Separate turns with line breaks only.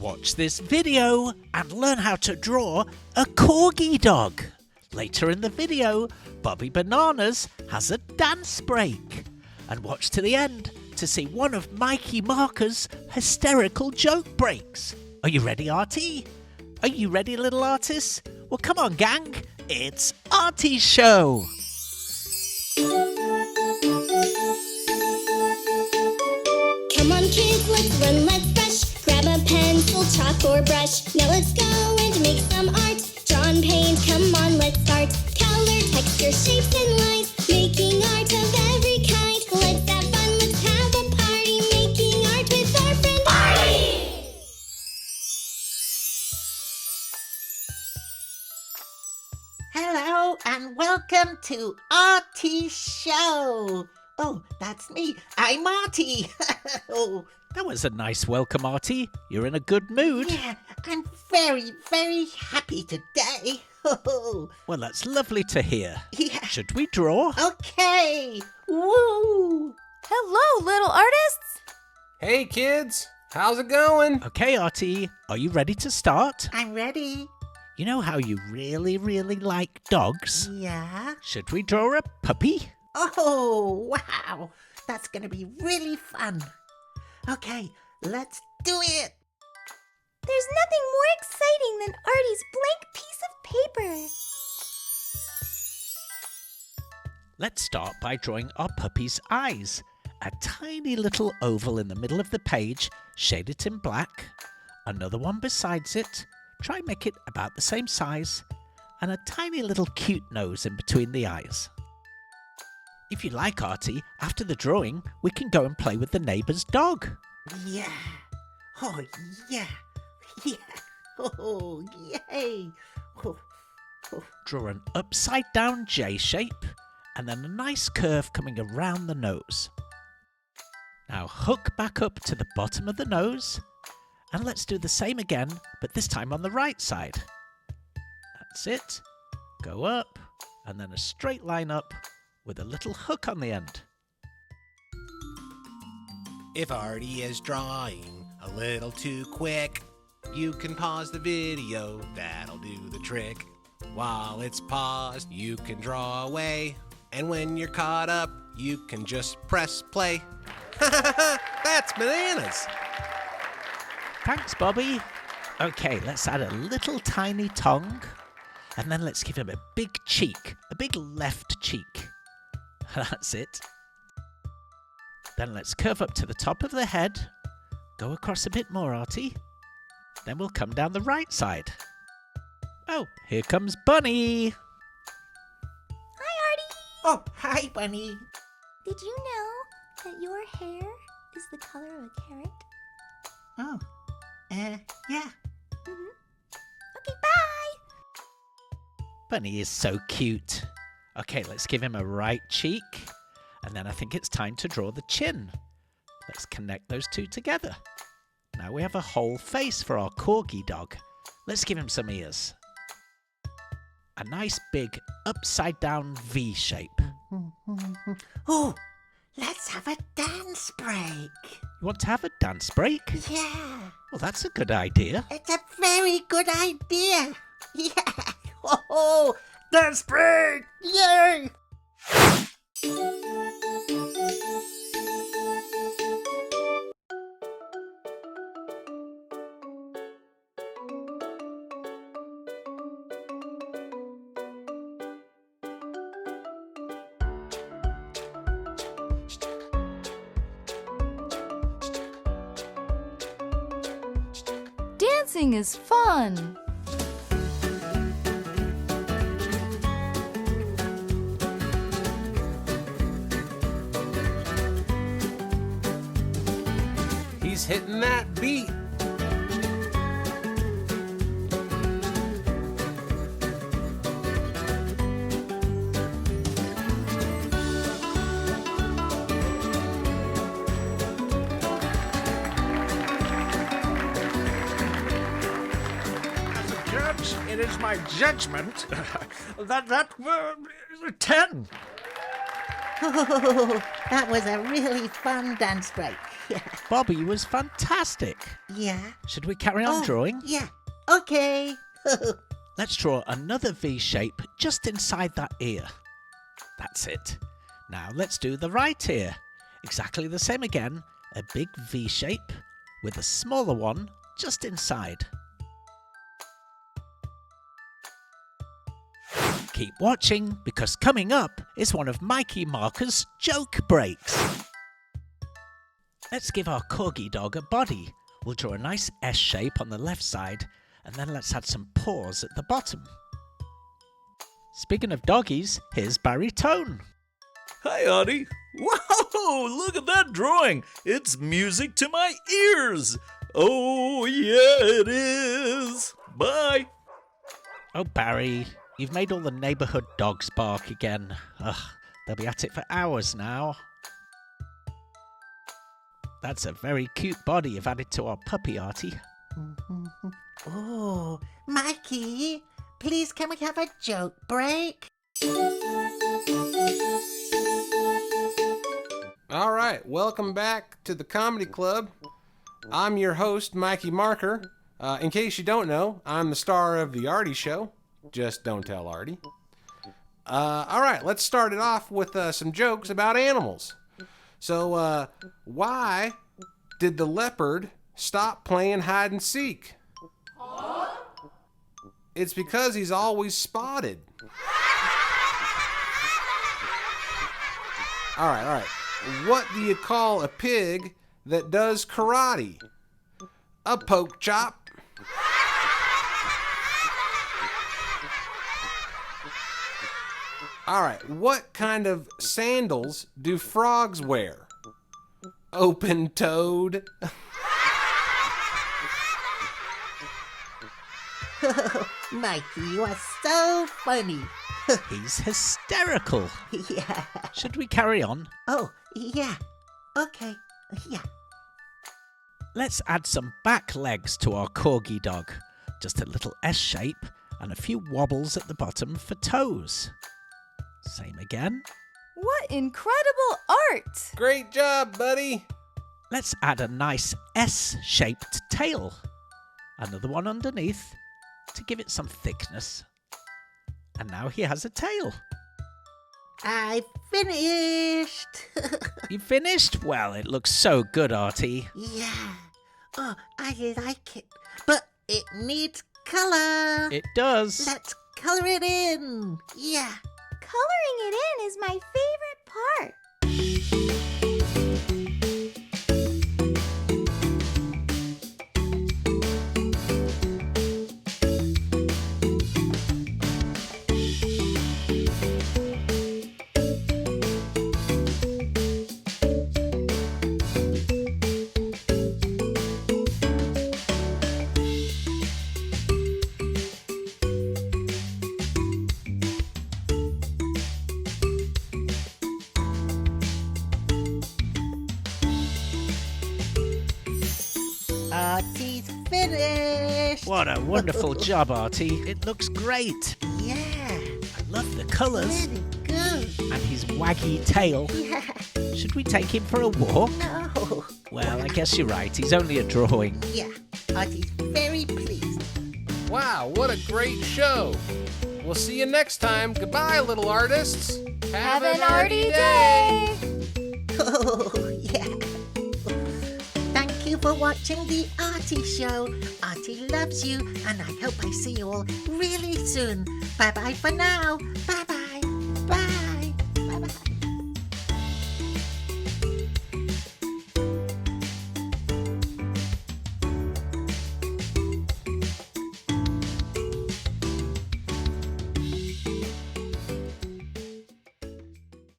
Watch this video and learn how to draw a Corgi Dog. Later in the video, Bobby Bananas has a dance break. And watch to the end to see one of Mikey Marker's hysterical joke breaks. Are you ready, Artie? Are you ready, little artists? Well, come on, gang. It's Artie's show.
Come on, kids, let's run, let's rush. Grab a pencil, chalk, or brush. Now let's go and make some art. Draw and paint, come on, let's start. Color, texture, shapes, and lines. Making art of every kind. Let's have fun, let's have a party. Making art with our friend Artie.
Hello and welcome to Artie's show. Oh, that's me. I'm Artie. Oh,
That was a nice welcome, Artie. You're in a good mood.
yeah, I'm very, very happy today. Oh,
Well, that's lovely to hear.
yeah.
Should we draw?
Okay. Woo.
Hello, little artists!
Hey kids, how's it going?
Okay, Artie, are you ready to start?
I'm ready.
You know how you really, really like dogs?
Yeah.
Should we draw a puppy?
Oh, wow. That's going to be really fun. Okay, let's do it.
There's nothing more exciting than Artie's blank piece of paper.
Let's start by drawing our puppy's eyes. A tiny little oval in the middle of the page, shade it in black. Another one besides it. Try and make it about the same size. And a tiny little cute nose in between the eyes. If you like, Artie, after the drawing, we can go and play with the neighbour's dog.
Yeah. Oh, yeah. Yeah. Oh, yay. Oh, oh.
Draw an upside down J shape and then a nice curve coming around the nose. Now hook back up to the bottom of the nose and let's do the same again, but this time on the right side. That's it. Go up and then a straight line up with a little hook on the end.
If Artie is drawing a little too quick, you can pause the video, that'll do the trick. While it's paused, you can draw away, and when you're caught up, you can just press play. That's bananas!
Thanks, Bobby. Okay, let's add a little tiny tongue and then let's give him a big cheek, a big left cheek. That's it. Then let's curve up to the top of the head. Go across a bit more, Artie. Then we'll come down the right side. Oh, here comes Bunny.
Hi, Artie!
Oh, hi, Bunny.
Did you know that your hair is the color of a carrot?
Oh, yeah.
Okay, bye!
Bunny is so cute. Okay, let's give him a right cheek. And then I think it's time to draw the chin. Let's connect those two together. Now we have a whole face for our Corgi dog. Let's give him some ears. A nice big upside down V shape.
Oh, let's have a dance break.
You want to have a dance break?
Yeah,
Well, that's a good idea.
it's a very good idea. Yeah. Oh, dance break. Yay.
Dancing is fun!
He's hitting that beat.
Judge, it is my judgment that is a 10.
Oh, that was a really fun dance break.
Bobby was fantastic.
Yeah.
Should we carry on drawing?
Yeah. Okay.
Let's draw another V shape just inside that ear. That's it. Now let's do the right ear. Exactly the same again. A big V shape with a smaller one just inside. Keep watching, because coming up is one of Mikey Marker's joke breaks. Let's give our Corgi dog a body. We'll draw a nice S shape on the left side, and then let's add some paws at the bottom. Speaking of doggies, here's Barry Tone.
Hi, Artie. Whoa, look at that drawing. It's music to my ears. Oh, yeah, it is. Bye.
Oh, Barry, you've made all the neighbourhood dogs bark again. Ugh, they'll be at it for hours now. That's a very cute body you've added to our puppy, Artie.
Oh, Mikey, please can we have a joke break?
All right, welcome back to the Comedy Club. I'm your host, Mikey Marker. In case you don't know, I'm the star of the Artie show. Just don't tell Artie. All right, let's start it off with some jokes about animals. So, why did the leopard stop playing hide and seek? It's because he's always spotted. All right. What do you call a pig that does karate? A poke chop. All right, what kind of sandals do frogs wear? Open-toed.
Mikey, you are so funny.
He's hysterical.
Yeah.
Should we carry on?
Oh, yeah. Okay. Yeah.
Let's add some back legs to our Corgi dog. Just a little S shape and a few wobbles at the bottom for toes. Same again.
What incredible art!
Great job, buddy.
Let's add a nice S-shaped tail. Another one underneath to give it some thickness. And now he has a tail.
I finished.
You finished? Well, it looks so good, Artie.
Yeah. Oh, I like it. But it needs color.
It does.
Let's color it in. Yeah.
Coloring it in is my favorite part.
Artie's finished.
What a wonderful job, Artie. It looks great.
Yeah.
I love the colours.
Really good.
And his waggy tail.
Yeah.
Should we take him for a walk?
No.
Well, I guess you're right. He's only a drawing.
Yeah. Artie's very pleased.
Wow, what a great show. We'll see you next time. Goodbye, little artists.
Have an arty day!
Oh, yeah. Thank you for watching the Artie show. Artie loves you, and I hope I see you all really soon. Bye-bye for now. Bye-bye. Bye.